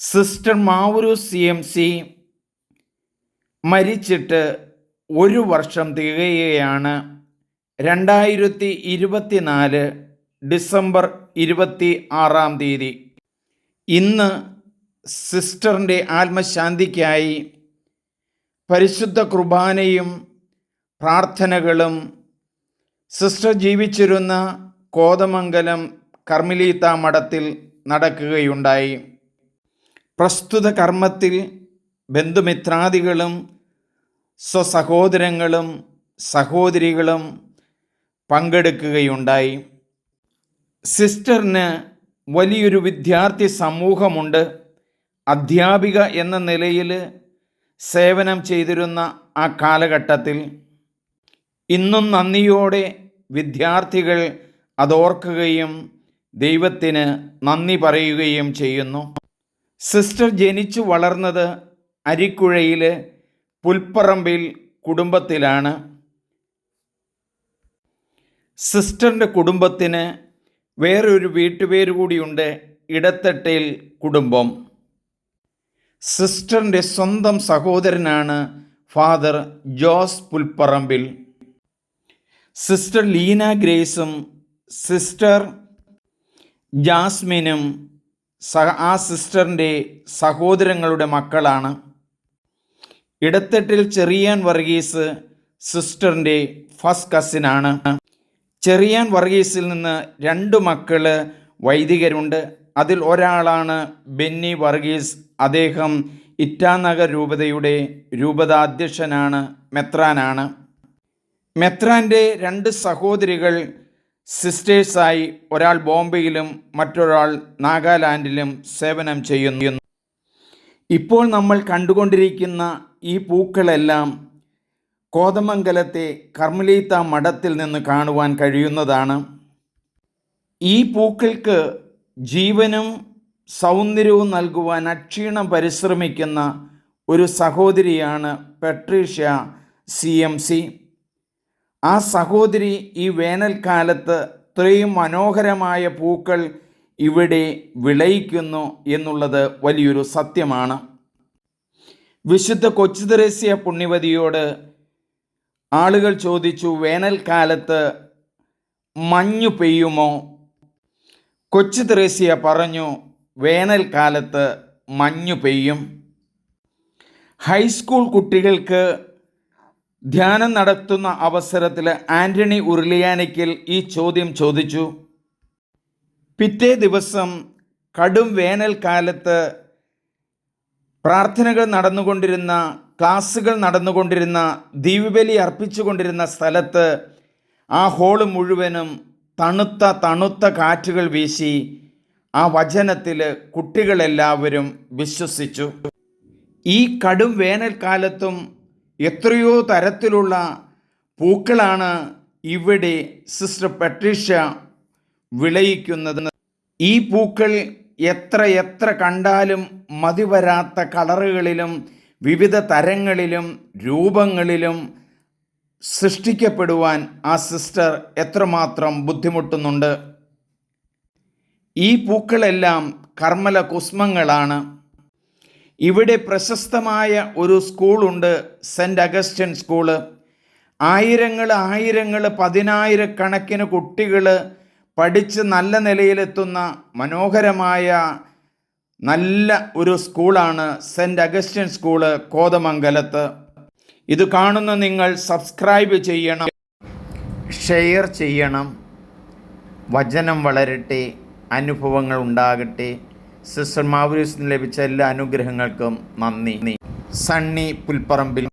Sister മാവുരൂസ് CMC മരിച്ചിട്ട് 1 വർഷം തികയുകയാണ്. 2024 December 26-ാം തീയതി. ഇന്ന് സിസ്റ്ററിൻ്റെ ആത്മശാന്തിക്കായി പരിശുദ്ധ കുർബാനയും പ്രാർത്ഥനകളും സിസ്റ്റർ ജീവിച്ചിരുന്ന കോതമംഗലം കർമ്മലീത്ത മഠത്തിൽ നടക്കുകയുണ്ടായി. പ്രസ്തുത കർമ്മത്തിൽ ബന്ധുമിത്രാദികളും സ്വസഹോദരങ്ങളും സഹോദരികളും പങ്കെടുക്കുകയുണ്ടായി. സിസ്റ്ററിന് വലിയൊരു വിദ്യാർത്ഥി സമൂഹമുണ്ട്. അധ്യാപിക എന്ന നിലയിൽ സേവനം ചെയ്തിരുന്ന ആ കാലഘട്ടത്തിൽ ഇന്നും നന്ദിയോടെ വിദ്യാർത്ഥികൾ അതോർക്കുകയും ദൈവത്തിന് നന്ദി പറയുകയും ചെയ്യുന്നു. സിസ്റ്റർ ജനിച്ചു വളർന്നത് അരിക്കുഴയിൽ പുൽപ്പറമ്പിൽ കുടുംബത്തിലാണ്. സിസ്റ്ററിൻ്റെ കുടുംബത്തിന് വേറൊരു വീട്ടുപേര് കൂടിയുണ്ട്, ഇടത്തട്ടേൽ കുടുംബം. സിസ്റ്ററിൻ്റെ സ്വന്തം സഹോദരനാണ് ഫാദർ ജോസ് പുൽപ്പറമ്പിൽ. സിസ്റ്റർ ലീന ഗ്രേസും സിസ്റ്റർ ജാസ്മിനും ആ സിസ്റ്ററിൻ്റെ സഹോദരങ്ങളുടെ മക്കളാണ്. ഇടത്തട്ടിൽ ചെറിയാൻ വർഗീസ് സിസ്റ്ററിൻ്റെ ഫസ്റ്റ് കസിനാണ്. ചെറിയാൻ വർഗീസിൽ നിന്ന് 2 മക്കൾ വൈദികരുണ്ട്. അതിൽ ഒരാളാണ് ബെന്നി വർഗീസ്. അദ്ദേഹം ഇറ്റാനഗർ രൂപതയുടെ രൂപതാധ്യക്ഷനാണ്, മെത്രാനാണ്. മെത്രാൻ്റെ 2 സഹോദരികൾ സിസ്റ്റേഴ്സായി ഒരാൾ ബോംബെയിലും മറ്റൊരാൾ നാഗാലാൻഡിലും സേവനം ചെയ്യുന്നു. ഇപ്പോൾ നമ്മൾ കണ്ടുകൊണ്ടിരിക്കുന്ന ഈ പൂക്കളെല്ലാം കോതമംഗലത്തെ കർമ്മലീത്ത മഠത്തിൽ നിന്ന് കാണുവാൻ കഴിയുന്നതാണ്. ഈ പൂക്കൾക്ക് ജീവനും സൗന്ദര്യവും നൽകുവാൻ അക്ഷീണം പരിശ്രമിക്കുന്ന ഒരു സഹോദരിയാണ് പട്രീഷ്യ CMC. ആ സഹോദരി ഈ വേനൽക്കാലത്ത് ഇത്രയും മനോഹരമായ പൂക്കൾ ഇവിടെ വിളയിക്കുന്നു എന്നുള്ളത് വലിയൊരു സത്യമാണ്. വിശുദ്ധ കൊച്ചു തെരേസ്യ പുണ്യവതിയോട് ആളുകൾ ചോദിച്ചു, വേനൽക്കാലത്ത് മഞ്ഞു പെയ്യുമോ? കൊച്ചു തെരേസ്യ പറഞ്ഞു, വേനൽക്കാലത്ത് മഞ്ഞു പെയ്യും. ഹൈസ്കൂൾ കുട്ടികൾക്ക് ധ്യാനം നടത്തുന്ന അവസരത്തിൽ ആൻ്റണി ഉരുളിയാനിക്കൽ ഈ ചോദ്യം ചോദിച്ചു. പിറ്റേ ദിവസം കടും വേനൽക്കാലത്ത് പ്രാർത്ഥനകൾ നടന്നുകൊണ്ടിരുന്ന, ക്ലാസ്സുകൾ നടന്നുകൊണ്ടിരുന്ന, ദീപബലി അർപ്പിച്ചുകൊണ്ടിരുന്ന സ്ഥലത്ത് ആ ഹോള് മുഴുവനും തണുത്ത കാറ്റുകൾ വീശി ആ വചനത്തിൽ കുട്ടികളെല്ലാവരും വിശ്വസിച്ചു. ഈ കടും വേനൽക്കാലത്തും എത്രയോ തരത്തിലുള്ള പൂക്കളാണ് ഇവിടെ സിസ്റ്റർ പട്രീഷ്യ വിളയിക്കുന്നത്. ഈ പൂക്കൾ എത്ര കണ്ടാലും മതിവരാത്ത കളറുകളിലും വിവിധ തരങ്ങളിലും രൂപങ്ങളിലും സൃഷ്ടിക്കപ്പെടുവാൻ ആ സിസ്റ്റർ എത്രമാത്രം ബുദ്ധിമുട്ടുന്നുണ്ട്. ഈ പൂക്കളെല്ലാം കർമ്മല കുസ്മങ്ങളാണ്. ഇവിടെ പ്രശസ്തമായ ഒരു സ്കൂളുണ്ട്, സെൻറ്റ് അഗസ്റ്റിൻ സ്കൂള്. ആയിരങ്ങൾ 10,000 കുട്ടികൾ പഠിച്ച് നല്ല നിലയിലെത്തുന്ന മനോഹരമായ നല്ല ഒരു സ്കൂളാണ് സെൻറ്റ് അഗസ്റ്റിൻ സ്കൂള് കോതമംഗലത്ത്. ഇത് കാണുന്ന നിങ്ങൾ സബ്സ്ക്രൈബ് ചെയ്യണം, ഷെയർ ചെയ്യണം. വചനം വളരട്ടെ, അനുഭവങ്ങൾ ഉണ്ടാകട്ടെ. സിസ്റ്റർ മാവുരൂസിന് ലഭിച്ച എല്ലാ അനുഗ്രഹങ്ങൾക്കും നന്ദി. സണ്ണി പുൽപ്പറമ്പിൽ.